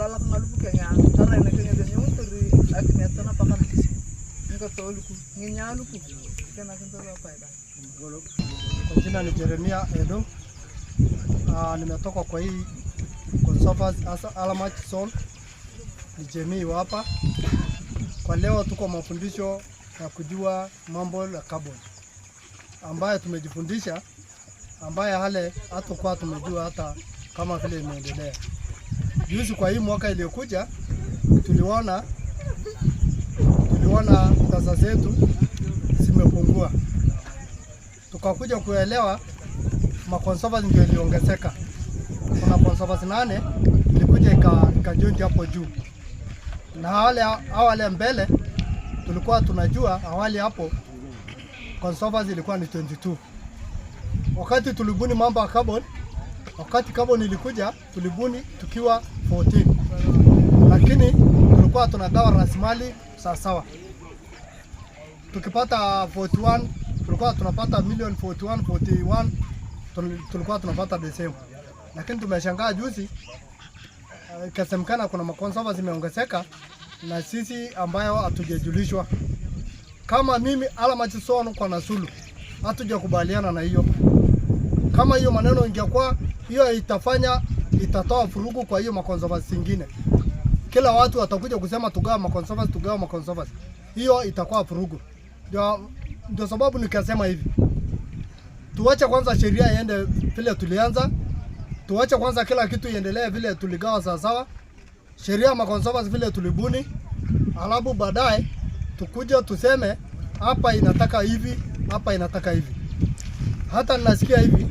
la maluku kenya tara na kenya de nyunturi akini atana pakana niko toluku nginyaluku kana kinto hapa ida. Kwa jina ni Jeremia Edo. Nimetoka kwa hii Conservers Alamach Zone. Ni jamii hapa. Kwa leo tuko mafundisho ya kujua mambo ya carbon ambayo tumejifundisha, ambayo hale hatakuwa tumejua hata kama vile imeendelea. Juzi kwa hii mwaka iliyokuja tuliona pesa zetu zimepungua. Tukakuja kuelewa maconservers ndio iliongezeka. Kuna conservers 8 ilikuja ikajoin hapo juu. Na awali mbele tulikuwa tunajua awali hapo conservers ilikuwa ni 22. Wakati tulibuni mambo ya carbon, wakati carbon ilikuja tulibuni tukiwa 14. Lakini tulikuwa tunagawa rasilimali sawa. Tukipata 41 tulikuwa tunapata milioni 41 tulikuwa tunapata the same. Lakini tumeshangaa juzi ikasemekana kuna maconservers zimeongezeka na sisi ambayo hatujajulishwa. Kama mimi Alamach Zone kwa Nasulu hatujakubaliana na hiyo. Kama hiyo maneno ingekuwa hiyo itatoa furugu kwa hiyo maconservers zingine. Kila watu watakuja kusema tugawa maconservers. Hiyo itakuwa furugu. Ndio sababu nikasema hivi. Tuache kwanza sheria iende vile tulianza. Tuache kwanza kila kitu iendelee vile tuligawa sawa. Sheria ya maconservers vile tulibuni. Alafu baadaye tukuja tuseme hapa inataka hivi, hapa inataka hivi. Hata ninasikia hivi